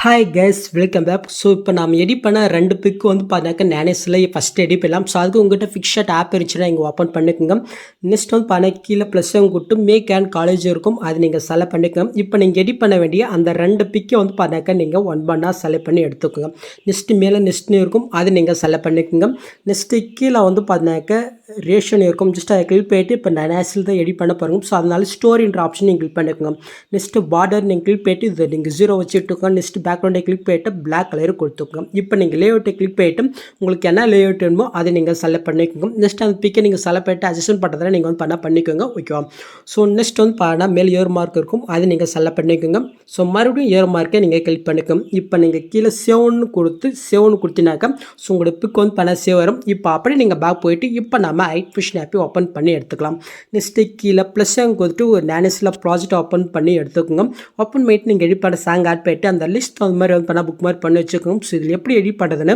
Hi guys, welcome back. So இப்போ நம்ம edit பண்ண 2 பிக்கு வந்து பார்த்தாக்க நேனஸில் ஃபஸ்ட்டு எடிட் பண்ணலாம். ஸோ அதுக்கு உங்கள்கிட்ட ஃபிக்ஷட் ஆப் இருந்துச்சுன்னா இங்கே ஓப்பன் பண்ணிக்கோங்க. நெக்ஸ்ட் வந்து பண்ண கீழே ப்ளஸ் கொடுத்து மேக் அண்ட் காலேஜ் இருக்கும், அது நீங்கள் செலக்ட் பண்ணிக்கோங்க. இப்போ நீங்கள் எடிட் பண்ண வேண்டிய அந்த 2 பிக்கை வந்து பார்த்தாக்க நீங்கள் ஒன் பண்ணாக செலக்ட் பண்ணி எடுத்துக்கோங்க. நெக்ஸ்ட்டு மேலே நெக்ஸ்ட்னு இருக்கும், அது நீங்கள் செலக்ட் பண்ணிக்கோங்க. நெக்ஸ்ட்டு கீழே வந்து பார்த்தாக்க ரேஷன் இருக்கும், ஜஸ்ட் அதை கிளிக் பண்ணிட்டு இப்போ நேனஸில் தான் எடிட் பண்ண பாருங்க. ஸோ அதனால ஸ்டோரின்ற ஆப்ஷன் நீங்கள் கிளிக் பண்ணிக்கோங்க. நெக்ஸ்ட்டு பார்டர் நீங்கள் கிளிக் பண்ணிட்டு இது நீங்கள் 0 வச்சுட்டுக்கோங்க. நெக்ஸ்ட் பேக்ரவுண்டை கிளிக் பண்ணிட்டு பிளாக் கலர் கொடுத்துக்கோங்க. இப்போ நீங்கள் லேஅவுட்டை கிளிக் பண்ணிட்டு உங்களுக்கு என்ன லேஅவுட் வேணுமோ அதை நீங்கள் செலக்ட் பண்ணிக்கோங்க. நெக்ஸ்ட் அந்த பிக்கை நீங்கள் செலக்ட் பண்ணிட்டு அட்ஜஸ்ட் பண்ணுறதுல நீங்கள் வந்து பண்ணிக்கோங்க. ஓகேவா? ஸோ நெக்ஸ்ட் வந்து பார்த்தா மேல் ஏர் மார்க் இருக்கும், அதை நீங்கள் செலக்ட் பண்ணிக்கோங்க. ஸோ மறுபடியும் ஏர் மார்க்கை நீங்கள் கிளிக் பண்ணிக்கோங்க. இப்போ நீங்கள் கீழே சேவ்னு கொடுத்தினாக்கா ஸோ உங்களோட பிக் வந்து பண்ண சேவ் வரும். இப்போ அப்படியே நீங்கள் பேக் போயிட்டு இப்போ நம்ம ஐட்ஃபிஷன் ஆப்பை ஓப்பன் பண்ணி எடுத்துக்கலாம். நெக்ஸ்ட்டு கீழே ப்ளஸ் கொடுத்துட்டு ஒரு நேனஸில் ப்ராஜெக்ட் ஓப்பன் பண்ணி எடுத்துக்கோங்க. ஓப்பன் பண்ணிட்டு நீங்கள் எடிட் பண்ண சாங் ஆட் பண்ணிட்டு அந்த லிஸ்ட் அந்த மாதிரி வந்து பண்ணால் புக் மாதிரி பண்ணி வச்சுக்கோங்க. ஸோ இதில் எப்படி எடிட் பண்ணுறதுன்னு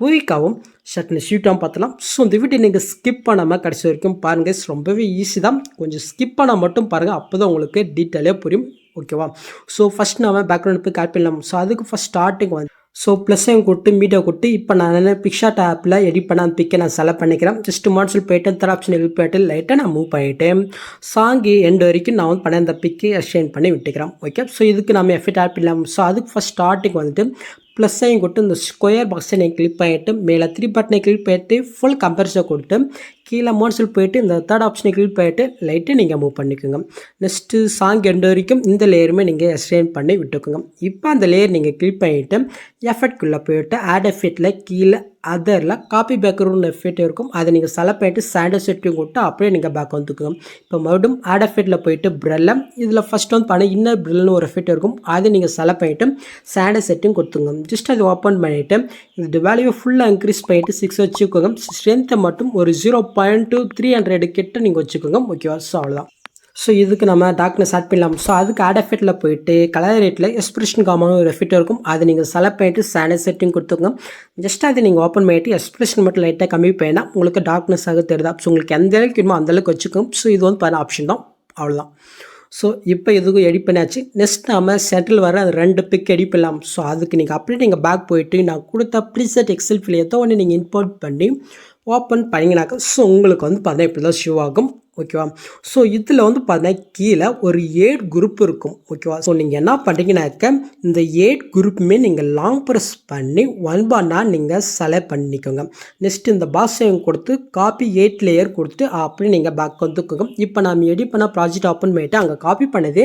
குயிக்காகவும் ஷர்ட்னு ஷீட்டாகவும் பார்த்துலாம். ஸோ இந்த வீட்டை நீங்கள் ஸ்கிப் பண்ணாமல் கடைசி வரைக்கும் பாருங்கள். ரொம்பவே ஈஸி தான், கொஞ்சம் ஸ்கிப் பண்ணால் மட்டும் பாருங்கள், அப்போ தான் உங்களுக்கு டீட்டெயிலே புரியும். ஓகேவா? ஸோ ஃபஸ்ட் நம்ம பேக்ரவுண்ட் போய் காப்பி பண்ணலாம். ஸோ அதுக்கு ஃபஸ்ட் ஸ்டார்டிங் வந்து ஸோ ப்ளஸ்ஸையும் கொடுத்து மீட்டை கொடுத்து இப்போ நான் பிக்ஷாட் ஆப்பில் எடிட் பண்ண அந்த பிக்கை நான் செலக்ட் பண்ணிக்கிறேன். ஜஸ்ட் மான்சல் போய்ட்டு தேர்ட் ஆப்ஷன் எடிட் பண்ணிட்டு லைட்டாக நான் மூவ் பண்ணிவிட்டேன். சாங்கு எண்டு வரைக்கும் நான் வந்து பண்ண அந்த பிக்கை எக்ஸ்சேஞ்ச் பண்ணி விட்டுக்கிறேன். ஓகே, ஸோ இதுக்கு நம்ம எஃபெக்ட் ஆட் பண்ணலாம். ஸோ அதுக்கு ஃபஸ்ட் ஸ்டார்டிங் வந்துட்டு ப்ளஸ்ஸையும் கொடுத்து இந்த ஸ்கொயர் பாக்ஸை நீங்கள் கிளிக் பண்ணிவிட்டு மேலே 3 பட்டனை கிளிக் பண்ணிட்டு ஃபுல் கம்பேரிசன் கொடுத்து கீழே மான்சல் போய்ட்டு இந்த தேர்ட் ஆப்ஷனை கிளிக் பண்ணிட்டு லைட்டு நீங்கள் மூவ் பண்ணிக்கோங்க. நெக்ஸ்ட்டு சாங் எண்டு வரைக்கும் இந்த லேயருமே நீங்கள் எக்ஸ்டெண்ட் பண்ணி விட்டுக்கோங்க. இப்போ அந்த லேயர் நீங்கள் கிளிக் பண்ணிவிட்டு எஃபெக்ட்குள்ளே போய்ட்டு ஆட் எஃபெக்டில் கீழே அதரில் காப்பி பேக்ரவுண்ட் எஃபெக்ட் இருக்கும், அதை நீங்கள் செலக்ட் பண்ணிட்டு சாண்டர் செட்டிங் கொடுத்து அப்படியே நீங்கள் பேக் வந்துக்குங்க. இப்போ மறுபடியும் ஆட் எஃபெக்டில் போய்ட்டு ப்ரெல்ல இதில் ஃபஸ்ட் வந்து பண்ண இன்னர் ப்ரெல்னு ஒரு எஃபெக்ட் இருக்கும், அதை நீங்கள் செலக்ட் பண்ணிவிட்டு சாண்டர் செட்டிங் கொடுத்துங்க. ஜஸ்ட் அதை ஓப்பன் பண்ணிவிட்டு இது வேல்யூவை ஃபுல்லாக இன்க்ரீஸ் பண்ணிவிட்டு 6 வச்சுக்கோங்க. ஸ்ட்ரென்த்தை மட்டும் ஒரு 0.300 கிட்ட நீங்கள் வச்சுக்கோங்க. ஓகேவா? ஸோ அவ்வளோதான். ஸோ இதுக்கு நம்ம டார்க்னஸ் ஆட் பண்ணலாம். ஸோ அதுக்கு ஆட் எஃபெக்டில் போயிட்டு கலர் ரேட்டில் எக்ஸ்பிரஷன் காமான ஒரு எஃபெக்ட் இருக்கும், அதை நீங்கள் செலக்ட் பண்ணிட்டு சாண்டர் செட்டிங் கொடுத்துக்கோங்க. ஜஸ்ட் அதை நீங்கள் ஓப்பன் பண்ணிட்டு எக்ஸ்பிரஷன் மட்டும் லைட்டாக கம்மி பண்ணினா உங்களுக்கு டார்க்னஸ் ஆக தெரியுதா? ஸோ உங்களுக்கு எந்த அளவுக்கு வேணுமோ அந்தளவுக்கு வச்சுக்கோங்க. ஸோ இது வந்து பண்ண ஆப்ஷன் தான், அவ்வளோதான். ஸோ இப்போ இதுக்கும் எடிட் பண்ணியாச்சு. நெக்ஸ்ட் நம்ம செட்டில் வர அந்த 2 பிக் எடிட் பண்ணலாம். ஸோ அதுக்கு நீங்கள் அப்படியே நீங்கள் பேக் போயிட்டு நான் கொடுத்த ப்ரீசெட் எக்ஸல் ஃபைல் ஏதோ ஒன்று நீங்கள் இம்போர்ட் பண்ணி ஓப்பன் பண்ணிங்கனாக்கா ஸோ உங்களுக்கு வந்து பார்த்தீங்கன்னா இப்படி தான் ஷோ ஆகும். ஓகேவா? ஸோ இதில் வந்து பார்த்தீங்கன்னா கீழே ஒரு 8 குரூப் இருக்கும். ஓகேவா? ஸோ நீங்கள் என்ன பண்ணுறீங்கனாக்க இந்த 8 குரூப்புமே நீங்கள் லாங் ப்ரெஸ் பண்ணி 1 பை நீங்கள் செலக்ட் பண்ணிக்கோங்க. நெக்ஸ்ட் இந்த பாக்ஸையும் கொடுத்து காப்பி 8 லேயர் கொடுத்து அப்படி நீங்கள் பேக் வந்துக்கோங்க. இப்போ நம்ம எடிட் பண்ண ப்ராஜெக்ட் ஓப்பன் பண்ணிவிட்டு அங்கே காப்பி பண்ணது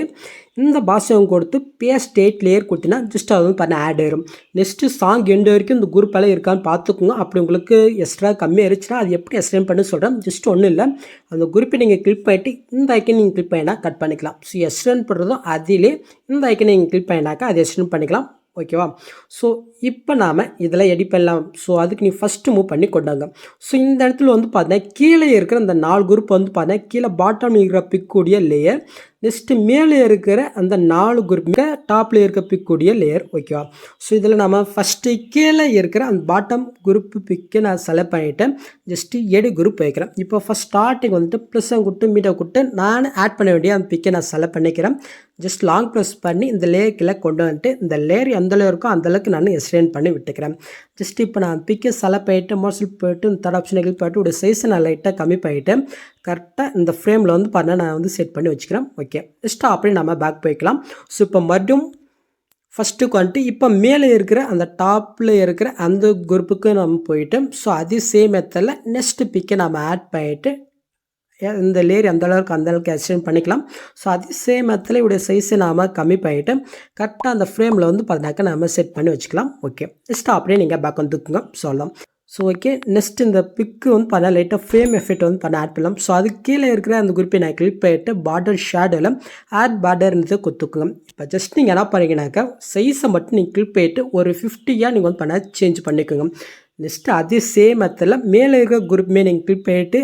இந்த பாக்ஸையும் கொடுத்து பேஸ்ட் 8 லேயர் கொடுத்தீங்கன்னா ஜஸ்ட் அது வந்து பண்ண ஆட் ஆயிரும். நெக்ஸ்ட்டு சாங் எண்டு வரைக்கும் இந்த குரூப் எல்லாம் இருக்கான்னு பார்த்துக்கோங்க. அப்படி உங்களுக்கு எக்ஸ்ட்ரா கம்மியாக இருந்துச்சுன்னா அது எப்படி எக்ஸ்டெண்ட் பண்ணி சொல்கிறேன். ஜஸ்ட் ஒன்றும் இல்லை, அந்த குரூப்பை நீங்கள் கிளிக் பண்ணிட்டு இந்த ஐக்கன் நீங்கள் கிளிக் பண்ணினா கட் பண்ணிக்கலாம். ஸோ எக்ஸ்டெண்ட் பண்ணுறதும் அதிலே இந்த ஐக்கனை நீங்கள் கிளிக் பண்ணினாக்கா அதை எக்ஸ்டெண்ட் பண்ணிக்கலாம். ஓகேவா? ஸோ இப்போ நாம் இதில் எடிட் பண்ணலாம். ஸோ அதுக்கு நீ ஃபஸ்ட்டு மூவ் பண்ணி கொண்டாங்க. ஸோ இந்த இடத்துல வந்து பார்த்தீங்கன்னா கீழே இருக்கிற அந்த 4 குரூப் வந்து பார்த்தீங்கன்னா கீழே பாட்டம் இருக்கிற பிக்கூடிய லேயர், நெக்ஸ்ட்டு மேலே இருக்கிற அந்த 4 குரூப் டாப்பில் இருக்க பிக்கூடிய லேயர். ஓகேவா? ஸோ இதில் நம்ம ஃபஸ்ட்டு கீழே இருக்கிற அந்த பாட்டம் குரூப் பிக்கை நான் செலக்ட் பண்ணிவிட்டேன். ஜஸ்ட்டு 7 குரூப் வைக்கிறேன். இப்போ ஃபஸ்ட் ஸ்டார்டிங் வந்துட்டு ப்ளஸ்ஸை கொடுத்து மீட்டை கொடுத்து நான் ஆட் பண்ண வேண்டிய அந்த பிக்கை நான் செலக்ட் பண்ணிக்கிறேன். ஜஸ்ட் லாங் ப்ரெஸ் பண்ணி இந்த லேயர் கீழே கொண்டு வந்துட்டு இந்த லேயர் எந்த லேயர் இருக்கோ அந்தளவுக்கு நான் எக்ஸ்டெண்ட் பண்ணி விட்டுக்கிறேன். ஜஸ்ட் இப்போ நான் பிக்கை செலக்ட் பண்ணிவிட்டு மார்சல் போய்ட்டு இந்த தேர்ட் ஆப்ஷனை கிளிக் பண்ணிட்டு ஒரு சைஸை நான் லைட்டாக கம்மி பண்ணிவிட்டு கரெக்டாக இந்த ஃப்ரேமில் வந்து பண்ண நான் வந்து செட் பண்ணி வச்சுக்கிறேன். ஓகே, ஜஸ்ட்டு அப்படியே நம்ம பேக் போய்க்கலாம். ஸோ இப்போ மறுபடியும் ஃபஸ்ட்டுக்கு வந்துட்டு இப்போ மேலே இருக்கிற அந்த டாப்பில் இருக்கிற அந்த குரூப்புக்கு நம்ம போயிட்டு ஸோ அதே சேம் மெத்தடில் நெக்ஸ்ட்டு பிக்கை நம்ம ஆட் பண்ணிவிட்டு இந்த லேயர் அந்தளவுக்கு எக்ஸ்டெண்ட் பண்ணிக்கலாம். ஸோ அதே சேம் மெத்தடில் இவருடைய சைஸை நாம் கம்மி பண்ணிவிட்டு கரெக்டாக அந்த ஃப்ரேமில் வந்து பார்த்தினாக்கா நம்ம செட் பண்ணி வச்சுக்கலாம். ஓகே, ஜஸ்ட்டு அப்படியே நீங்கள் பேக் வந்துக்குங்க. சொல்லலாம். ஸோ ஓகே, நெக்ஸ்ட் இந்த பிக்கு வந்து பண்ண லைட்டாக ஃப்ரேம் எஃபெக்ட் வந்து பண்ண ஆட் பண்ணலாம். ஸோ அதுக்கு கீழே இருக்கிற அந்த குரூப்பை நான் கிளிக் பண்ணிட்டு பார்டர் ஷேடோவில் ஆட் பார்டர்ன்றதை கொடுத்துக்குங்க. இப்போ ஜஸ்ட் நீங்கள் என்ன பண்ணுறீங்கனாக்கா சைஸை மட்டும் நீங்கள் கிளிக் பண்ணிட்டு ஒரு 50 நீங்கள் வந்து பண்ண சேஞ்ச் பண்ணிக்கோங்க. நெக்ஸ்ட்டு அதே சேம் மெத்தடில் மேலே இருக்கிற குரூப்புமே நீங்கள் கிளிக் பண்ணிட்டு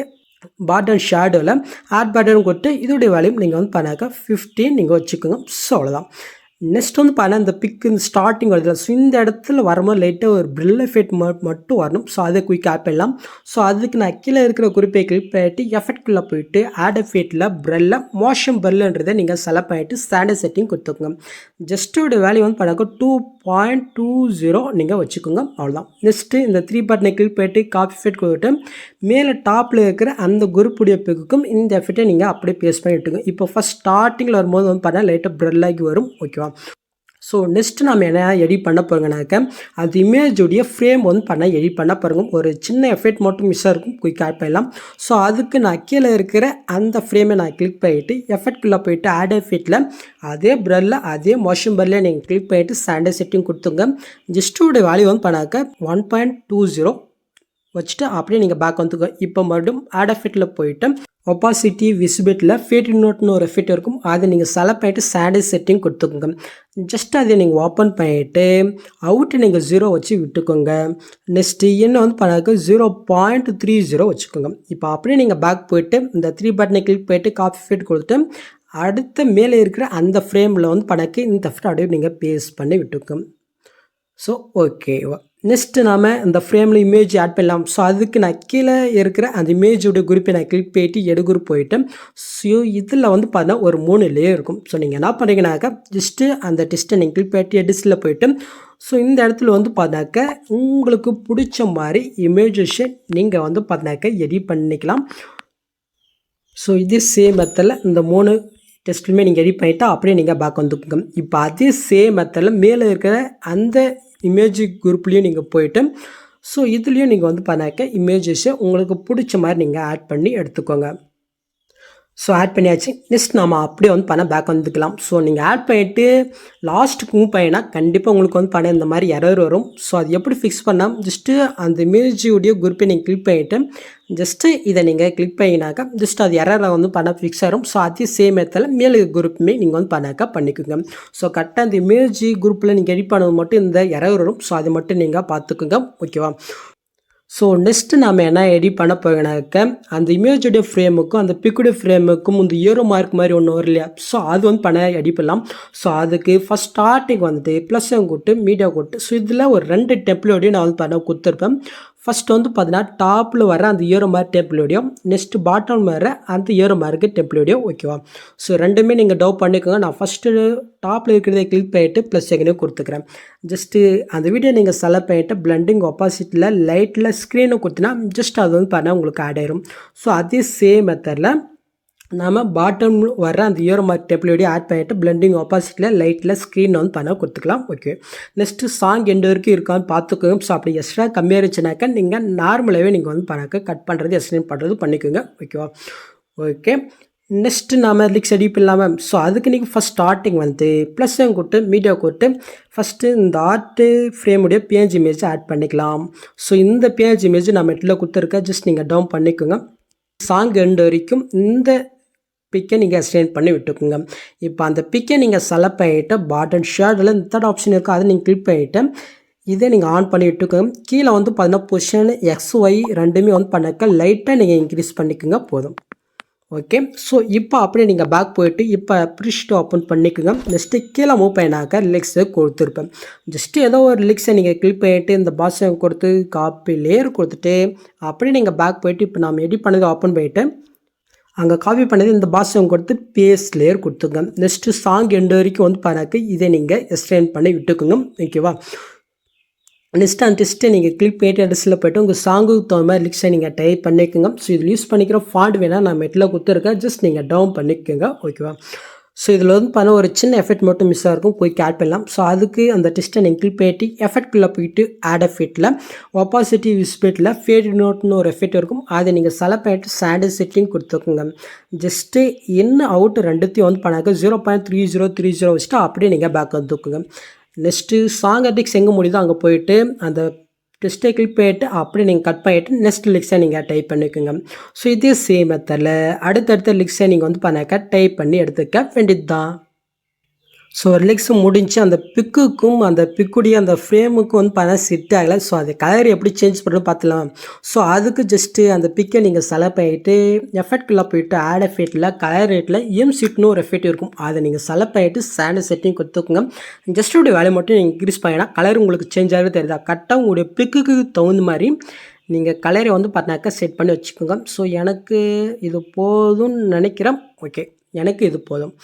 பார்டர் ஷேடோவில் ஆட் பார்டரும் கொடுத்து இதோடைய வேல்யூம் நீங்கள் வந்து பண்ணாக்கா 15 நீங்கள் வச்சுக்கோங்க. ஸோ அவ்வளோதான். நெக்ஸ்ட் வந்து பார்த்தீங்கன்னா இந்த பிக் இந்த ஸ்டார்டிங் வருதுல, ஸோ இந்த இடத்துல வரும்போது லைட்டாக ஒரு ப்ரில் எஃபெக்ட் மட்டும் வரணும். ஸோ அதை குயிக் ஆட் பண்ணலாம். ஸோ அதுக்கு நான் கீழே இருக்கிற குறிப்பை கிளிக் பண்ணிட்டு எஃபெக்ட்குள்ளே போயிட்டு ஆட் எஃபெக்டில் ப்ரெல்ல மோஷன் ப்ரெல்லுன்றதை நீங்கள் செலக்ட் பண்ணிட்டு ஸ்டாண்டர்ட் செட்டிங் கொடுத்துக்கோங்க. ஜஸ்ட்டோட வேல்யூ வந்து பண்ணாக்க 2.20 நீங்கள் வச்சுக்கோங்க. அவ்வளோதான். நெக்ஸ்ட்டு இந்த 3 பட்டனை கிளிக் பண்ணிட்டு காப்பி எஃபெக்ட் கொடுத்துட்டு மேலே டாப்பில் இருக்கிற அந்த குரூப்புடைய பிக்குக்கும் இந்த எஃபெக்டை நீங்கள் அப்படியே பேஸ்ட் பண்ணி விட்டுங்க. இப்போ ஃபஸ்ட் ஸ்டார்டிங்கில் வரும்போது வந்து பார்த்தீங்கன்னா லைட்டாக ப்ரெல்லாகி வரும். ஓகேவா? ஸோ நெக்ஸ்ட்டு நம்ம என்ன எடிட் பண்ண போகிறோங்கனாக்க அந்த இமேஜுடைய ஃப்ரேம் வந்து எடிட் பண்ண பாருங்க. ஒரு சின்ன எஃபெக்ட் மட்டும் மிஸ்ஸாக இருக்கும், குயிக் ஆட் பண்ணலாம். ஸோ அதுக்கு நான் கீழே இருக்கிற அந்த ஃப்ரேமை நான் கிளிக் பண்ணிவிட்டு எஃபெக்ட்குள்ளே போயிட்டு ஆட் எஃபெக்டில் அதே ப்ரெல்ல அதே மோஷன் ப்ரெல்ல நீங்கள் கிளிக் பண்ணிவிட்டு ஸ்டாண்டர்ட் செட்டிங் கொடுத்துங்க. ஜஸ்ட்டோட வேல்யூ வந்து 1.20 வச்சுட்டு அப்படியே நீங்கள் பேக் வந்துக்கோ. இப்போ மறுபடியும் ஆட் எஃபெக்டில் போயிட்டு ஒப்பாசிட்டி விசிபிலிட்டியில் ஃபேட் நோட்னு ஒரு எஃபெக்ட் இருக்கும், அதை நீங்கள் செலக்ட் பண்ணிட்டு ஸ்டாண்டர்ட் செட்டிங் கொடுத்துக்கோங்க. ஜஸ்ட் அதை நீங்கள் ஓப்பன் பண்ணிவிட்டு அவுட்டு நீங்கள் 0 வச்சு விட்டுக்கோங்க. நெக்ஸ்ட்டு என்ன வந்து 0.30 வச்சுக்கோங்க. இப்போ அப்படியே நீங்கள் பேக் போயிட்டு இந்த 3 பட்டனை கிளிக் பண்ணிட்டு காப்பி எஃபெக்ட் கொடுத்து அடுத்த மேலே இருக்கிற அந்த ஃப்ரேமில் வந்து இந்த எஃபெக்ட் அப்படியே நீங்கள் பேஸ்ட் பண்ணி விட்டுக்கோங்க. ஸோ ஓகேவா? நெக்ஸ்ட்டு நாம் இந்த ஃப்ரேமில் இமேஜ் ஆட் பண்ணலாம். ஸோ அதுக்கு நான் கீழே இருக்கிற அந்த இமேஜோடைய குரூப்பை நான் கிளிக் பண்ணிட்டு குரூப் போயிட்டேன். ஸோ இதில் வந்து பார்த்தீங்கன்னா ஒரு 3 லேயர் இருக்கும். ஸோ நீங்கள் என்ன பண்ணுறீங்கனாக்கா ஜஸ்ட்டு அந்த டெஸ்ட்டை நீங்கள் கிளிக் பண்ணிட்டு எடிட்ஸில் போயிட்டு ஸோ இந்த இடத்துல வந்து பார்த்தாக்க உங்களுக்கு பிடிச்ச மாதிரி இமேஜஸை நீங்கள் வந்து பார்த்தாக்க எடிட் பண்ணிக்கலாம். ஸோ இதே சேம் மெத்தடில் இந்த 3 டெஸ்ட்லையுமே நீங்கள் எடிட் பண்ணிவிட்டு அப்படியே நீங்கள் பேக் வந்துக்குங்க. இப்போ அதே சேம் மெத்தடில் மேலே இருக்கிற அந்த இமேஜ் குரூப்லேயும் நீங்கள் போயிட்டு ஸோ இதுலேயும் நீங்கள் வந்து பண்ணாக்க இமேஜஸை உங்களுக்கு பிடிச்ச மாதிரி நீங்கள் ஆட் பண்ணி எடுத்துக்கோங்க. ஸோ ஆட் பண்ணியாச்சு. நெக்ஸ்ட் நம்ம அப்படியே வந்து பேக் வந்துக்கலாம். ஸோ நீங்கள் ஆட் பண்ணிவிட்டு லாஸ்ட்டுக்கு மூவ் பண்ணினா கண்டிப்பாக உங்களுக்கு வந்து இந்த மாதிரி எரர் வரும். ஸோ அது எப்படி ஃபிக்ஸ் பண்ணால் ஜஸ்ட்டு அந்த இமேஜுடைய குரூப்பை நீங்கள் கிளிக் பண்ணிவிட்டு ஜஸ்ட்டு இதை நீங்கள் கிளிக் பண்ணினாக்கா ஜஸ்ட் அது எரரில் வந்து ஃபிக்ஸ் ஆகிடும். ஸோ அதே சேம் மெத்தடில் மேலே குரூப்புமே நீங்கள் வந்து பண்ணிக்கோங்க. ஸோ கரெக்டாக அந்த இமேஜ் குரூப்பில் நீங்கள் எடிட் பண்ணது மட்டும் இந்த எரர் வரும். ஸோ அது மட்டும் நீங்கள் பார்த்துக்குங்க. ஓகேவா? ஸோ நெக்ஸ்ட்டு நம்ம என்ன எடிட் பண்ண போகிறோம்னாக்க அந்த இமேஜுடைய ஃப்ரேமுக்கும் அந்த பிக்குடைய ஃப்ரேமுக்கும் இந்த ஏரோ மார்க் மாதிரி ஒன்று வரும் இல்லையா? ஸோ அது வந்து எடிட் பண்ணலாம். ஸோ அதுக்கு ஃபஸ்ட் ஸ்டார்டிங் வந்துட்டு +1 கொடுத்து மீடியா கொடுத்து ஸோ இதில் ஒரு 2 டெம்ப்ளேட்டையும் நான் வந்து கொடுத்துருப்பேன். ஃபஸ்ட்டு வந்து பார்த்தீங்கன்னா டாப்பில் வர அந்த ஏரோ மார்க் டெம்ப்ளேட்டையும் நெக்ஸ்ட்டு பாட்டம் வர அந்த ஏரோ மார்க்கு டெம்ப்ளேட்டையும். ஓகேவா? ஸோ ரெண்டுமே நீங்கள் டவுன் பண்ணிக்கோங்க. நான் ஃபஸ்ட்டு டாப்பில் இருக்கிறத கிளிக் பண்ணிவிட்டு +2 கொடுத்துக்கிறேன். ஜஸ்ட்டு அந்த வீடியோ நீங்கள் செலக்ட் பண்ணிவிட்டு பிளண்டிங் ஒப்பாசிட்டியில் லைட்டில் ஸ்க்ரீனை கொடுத்தினா ஜஸ்ட் அது வந்து உங்களுக்கு ஆட் ஆயிரும். ஸோ அதே சேம் மெத்தடில் நாம் பாட்டம் வர அந்த ஏரோ மார்க் டெம்ப்ளேட்டையும் ஆட் பண்ணிவிட்டு பிளண்டிங் ஆப்போசிட்டில் லைட்டில் ஸ்க்ரீன் வந்து கொடுத்துக்கலாம். ஓகே. நெக்ஸ்ட்டு சாங் எண்டு வரைக்கும் இருக்கான்னு பார்த்துக்கோங்க. ஸோ அப்படி எக்ஸ்ட்ரா கம்மியாக இருந்துச்சுனாக்கா நீங்கள் நார்மலாகவே நீங்கள் வந்து கட் பண்ணுறது எக்ஸ்டெண்ட் பண்ணுறது பண்ணிக்கோங்க. ஓகேவா? ஓகே. நெக்ஸ்ட்டு நாம் லிக்ஸ் எடிட் இல்லாமல் ஸோ அதுக்கு நீங்கள் ஃபஸ்ட் ஸ்டார்டிங் வந்து +1 கொடுத்து மீடியா கொடுத்து ஃபஸ்ட்டு இந்த ஆர்ட்டு ஃப்ரேமுடைய பேஜ் இமேஜ் ஆட் பண்ணிக்கலாம். ஸோ இந்த பேஜ் இமேஜ் நம்ம இதில் கொடுத்துருக்க ஜஸ்ட் நீங்கள் டவுன் பண்ணிக்கோங்க. சாங் எண்டு வரைக்கும் இந்த பிக்கை நீங்கள் எக்ஸ்டெண்ட் பண்ணி விட்டுக்குங்க. இப்போ அந்த பிக்கை நீங்கள் செலக்ட் பண்ணிவிட்டு பாட்டன் ஷேடில் இந்த தேர்ட் ஆப்ஷன் இருக்குது, அதை நீங்கள் கிளிக் பண்ணிவிட்டு இதை நீங்கள் ஆன் பண்ணி விட்டுக்கோங்க. கீழே வந்து பார்த்தீங்கன்னா பொசிஷன் XY ரெண்டுமே வந்து லைட்டாக நீங்கள் இன்க்ரீஸ் பண்ணிக்கோங்க போதும். ஓகே. ஸோ இப்போ அப்படியே நீங்கள் பேக் போயிட்டு இப்போ ப்ரிஸ்ட்டு ஓப்பன் பண்ணிக்கோங்க. நெக்ஸ்ட்டு கீழே மூவ் பண்ணினாக்கா லிக்ஸை கொடுத்துருப்பேன். ஜஸ்ட்டு ஏதோ ஒரு லிக்ஸை நீங்கள் கிளிக் பண்ணிவிட்டு இந்த பாக்ஸை கொடுத்து காப்பி லேயர் கொடுத்துட்டு அப்படியே நீங்கள் பேக் போயிட்டு இப்போ நம்ம எடிட் பண்ணதை ஓப்பன் பண்ணிவிட்டு அங்கே காப்பி பண்ணது இந்த பாக்ஸை கொடுத்து பேஸ்ட் லேயர் கொடுத்துங்க. நெக்ஸ்ட்டு சாங் எண்டு வரைக்கும் வந்து இதை நீங்கள் எக்ஸ்டெண்ட் பண்ணி விட்டுக்குங்க. ஓகேவா? நெக்ஸ்ட்டு அந்த டெஸ்ட்டை நீங்கள் கிளிக் பண்ணிட்டு அட்ரஸில் போய்ட்டு உங்கள் சாங்குக்கு தகுந்த மாதிரி லிக்ஸை நீங்கள் டைப் பண்ணிக்கோங்க. ஸோ இதில் யூஸ் பண்ணிக்கிற ஃபாண்ட் வேணால் நான் மெட்டில் கொடுத்துருக்கேன், ஜஸ்ட் நீங்கள் டவுன் பண்ணிக்கோங்க. ஓகேவா? ஸோ இதில் வந்து ஒரு சின்ன எஃபெக்ட் மட்டும் மிஸ் ஆகிருக்கும், போய் ஆட் பண்ணலாம். ஸோ அதுக்கு அந்த டெஸ்ட்டை நீங்கள் கிளிக் பண்ணிட்டு எஃபெக்ட்குள்ளே போயிட்டு ஆட் எஃபெக்ட்டில் ஒப்பாசிட்டி விசிபிலிட்டியில் ஃபேட் நோட்னு ஒரு எஃபெக்ட் இருக்கும், அதை நீங்கள் செலக்ட் பண்ணிட்டு ஸ்டாண்டர்ட் செட்டிங் கொடுத்துக்கோங்க. ஜஸ்ட்டு என்ன அவுட் ரெண்டுத்தையும் வந்து 0.3030 வச்சுட்டு அப்படியே நீங்கள் பேக் வந்துக்குங்க. நெக்ஸ்ட்டு சாங் அடிக்ஸ் எங்கே முடியுதோ அங்கே போயிட்டு அந்த டெஸ்ட்டை கிளிக் பண்ணிட்டு அப்படியே நீங்கள் கட் பண்ணிவிட்டு நெக்ஸ்ட் லிக்ஸை நீங்கள் டைப் பண்ணிக்கோங்க. ஸோ இதே சேம் மெத்தடில் அடுத்தடுத்த லிக்ஸை நீங்கள் வந்து டைப் பண்ணி எடுத்துக்க வேண்டியது தான். ஸோ ரிலாக்ஸ் முடிஞ்சு அந்த பிக்குக்கும் அந்த பிக்குடைய அந்த ஃப்ரேமுக்கும் வந்து பார்த்தீங்கன்னா செட் ஆகலை. ஸோ அது கலர் எப்படி சேஞ்ச் பண்ணுறது பார்த்துலாம். ஸோ அதுக்கு ஜஸ்ட்டு அந்த பிக்கை நீங்கள் செலக்ட் பண்ணிட்டு எஃபெக்ட்குள்ளே போயிட்டு ஆட் எஃபெக்ட்டில் கலர் ரேட்டில் எம்சிட்னு ஒரு எஃபெக்ட் இருக்கும். அதை நீங்கள் செலக்ட் பண்ணிட்டு ஸ்டாண்டர்ட் செட்டிங் கொடுத்துக்கோங்க. ஜஸ்ட் உடைய வேலையை மட்டும் நீங்கள் இன்க்ரீஸ் பண்ணினா கலர் உங்களுக்கு சேஞ்ச் ஆகிறது தெரியுதா. கரெக்டாக உங்களுடைய பிக்குக்கு தகுந்த மாதிரி நீங்கள் கலரை வந்து பார்த்தினாக்கா செட் பண்ணி வச்சுக்கோங்க. ஸோ எனக்கு இது போதும்னு நினைக்கிறேன். ஓகே, எனக்கு இது போதும்.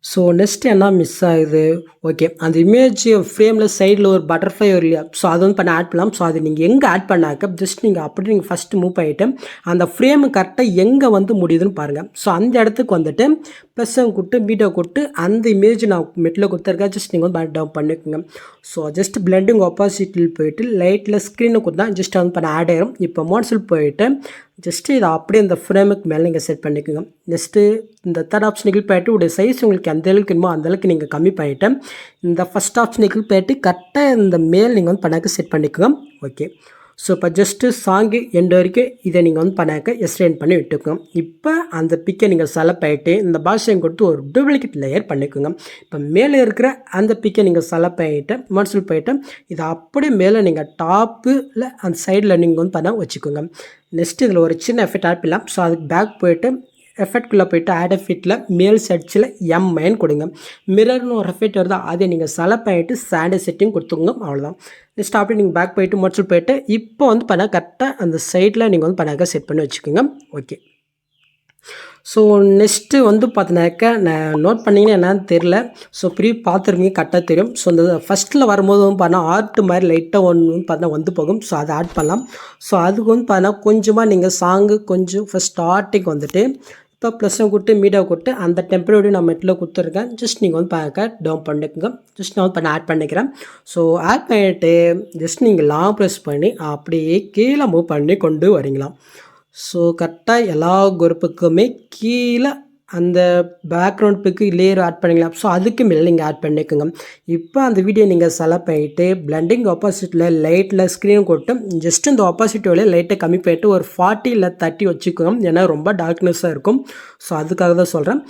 ஸோ நெக்ஸ்ட்டு என்ன மிஸ் ஆகுது? ஓகே, அந்த இமேஜ் ஃப்ரேமில் சைடில் ஒரு பட்டர்ஃப்ளை வரும் இல்லையா? ஸோ அது வந்து ஆட் பண்ணலாம். ஸோ அது நீங்கள் எங்கே ஆட் பண்ணாக்க ஜஸ்ட் நீங்கள் அப்படி நீங்கள் ஃபஸ்ட்டு மூவ் பண்ணிவிட்டு அந்த ஃப்ரேமு கரெக்டாக எங்கே வந்து முடியுதுன்னு பாருங்கள். ஸோ அந்த இடத்துக்கு வந்துட்டு ப்ளஸ்ஸை கொடுத்து வீடியோ கொடுத்து அந்த இமேஜ் நான் மெட்டில் கொடுத்துருக்கேன். ஜஸ்ட் நீங்கள் வந்து டவுன் பண்ணிக்கோங்க. ஸோ ஜஸ்ட் பிளெண்டிங் ஆப்போசிட்டில் போயிட்டு லைட்டில் ஸ்க்ரீனை கொடுத்தா ஜஸ்ட் வந்து பண்ண ஆட் ஆயிரும். இப்போ மோட்ஸில் போயிட்டு ஜஸ்ட்டு இதை அப்படியே இந்த ஃப்ரேமுக்கு மேலே நீங்கள் செட் பண்ணிக்கோங்க. நெக்ஸ்ட்டு இந்த தேர்ட் ஆப்ஷன் கிளிக் பண்ணிட்டு உடைய சைஸ் உங்களுக்கு எந்த அளவுக்கு வேணுமோ அந்தளவுக்கு நீங்கள் கம்மி பண்ணிவிட்டு இந்த ஃபஸ்ட் ஆப்ஷன் கிளிக் பண்ணிட்டு கரெக்டாக இந்த மேல் நீங்கள் வந்து பண்ணாக்க செட் பண்ணிக்கோங்க. ஓகே, ஸோ இப்போ ஜஸ்ட்டு சாங்கு எண்டு வரைக்கும் இதை நீங்கள் வந்து பண்ணாக்க எக்ஸ்டெண்ட் பண்ணி விட்டுக்கோங்க. இப்போ அந்த பிக்கை நீங்கள் செலக்ட் பண்ணிட்டு இந்த பாஷையும் கொடுத்து ஒரு டூப்ளிகேட் லேயர் பண்ணிக்கோங்க. இப்போ மேலே இருக்கிற அந்த பிக்கை நீங்கள் செலக்ட் பண்ணிவிட்டு மோட்ஸில் போயிட்டு இதை அப்படியே மேலே நீங்கள் டாப்பில் அந்த சைடில் நீங்கள் வந்து பண்ண வச்சுக்கோங்க. நெக்ஸ்ட் இதில் ஒரு சின்ன எஃபெக்ட் ஆட் பண்ணலாம். ஸோ அதுக்கு பேக் போயிட்டு எஃபெக்ட்குள்ளே போய்ட்டு ஆட் எஃபெக்ட்டில் மேல் சர்ச்சில் எம்ஐன்னு கொடுங்க. மிரர்னு ஒரு எஃபெக்ட் வருதா அதை நீங்கள் செலக்ட் பண்ணிட்டு ஸ்டாண்டர்ட் செட்டிங் கொடுத்துக்கோங்க. அவ்வளோதான். நெக்ஸ்ட் அப்படியே நீங்கள் பேக் போயிட்டு மோட்ஸில் போயிட்டு இப்போ வந்து பண்ணால் கரெக்டாக அந்த சைடில் நீங்கள் வந்து பண்ணாக்க செட் பண்ணி வச்சுக்கோங்க. ஓகே, ஸோ நெக்ஸ்ட்டு வந்து பார்த்தினாக்கா நான் நோட் பண்ணிங்கன்னா என்னன்னு தெரில. ஸோ பார்த்துருக்கீங்க, கரெக்டாக தெரியும். ஸோ இந்த ஃபஸ்ட்டில் வரும்போது வந்து பார்த்தா ஆர்ட் மாதிரி லைட்டாக ஒன்று வந்து பார்த்தா வந்து போகும். ஸோ அதை ஆட் பண்ணலாம். ஸோ அதுக்கு வந்து பார்த்தா கொஞ்சமாக நீங்கள் சாங்கு கொஞ்சம் ஃபஸ்ட் ஸ்டார்டிங் வந்துட்டு இப்போ ப்ளஸ்ஸை கொடுத்து மீடியா கொடுத்து அந்த டெம்பரரி நான் மெட்டில் கொடுத்துருக்கேன். ஜஸ்ட் நீங்கள் வந்து பார்க்க டவுன் பண்ணிக்கோங்க. ஜஸ்ட் நான் வந்து ஆட் பண்ணிக்கிறேன். ஸோ ஆட் பண்ணிவிட்டு ஜஸ்ட் நீங்கள் லாங் ப்ரெஸ் பண்ணி அப்படியே கீழே மூவ் பண்ணி கொண்டு வரீங்களாம். ஸோ கரெக்டாக எல்லா குரூப்புக்குமே கீழே அந்த பேக்ரவுண்ட் பிக்கு லேயர் ஆட் பண்ணிக்கலாம். ஸோ அதுக்கு மேலே நீங்கள் ஆட் பண்ணிக்கோங்க. இப்போ அந்த வீடியோ நீங்கள் செலக்ட் பண்ணிவிட்டு பிளண்டிங் ஆப்போசிட்டில் லைட்டில் ஸ்க்ரீன் கொடுத்து ஜஸ்ட் இந்த ஆப்போசிட்டியோட லைட்டை கம்மி பண்ணிவிட்டு ஒரு 40 இல்லை 30 வச்சுக்கோங்க. ஏன்னா ரொம்ப டார்க்னஸ்ஸாக இருக்கும். ஸோ அதுக்காக தான் சொல்கிறேன்.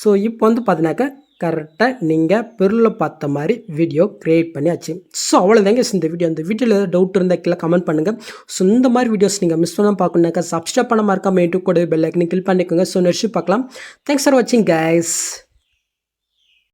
ஸோ இப்போ வந்து பார்த்தினாக்கா கரெக்டாக நீங்கள் பொருளில் பார்த்த மாதிரி வீடியோ க்ரியேட் பண்ணியாச்சு. ஸோ அவ்வளோதாங்க இந்த வீடியோ. அந்த வீடியோவில் ஏதாவது டவுட் இருந்தால் கீழே கமெண்ட் பண்ணுங்கள். ஸோ இந்த மாதிரி வீடியோஸ் நீங்கள் மிஸ் பண்ணால் பார்க்கணுன்னாக்கா சப்ஸ்கிரைப் பண்ண மறக்காம யூடியூப் கூட பெல் ஐக்கனை கிளிக் பண்ணிக்கோங்க. ஸோ நெக்ஸ்ட் பார்க்கலாம். தேங்க்ஸ் ஃபார் வாட்சிங் கைஸ்.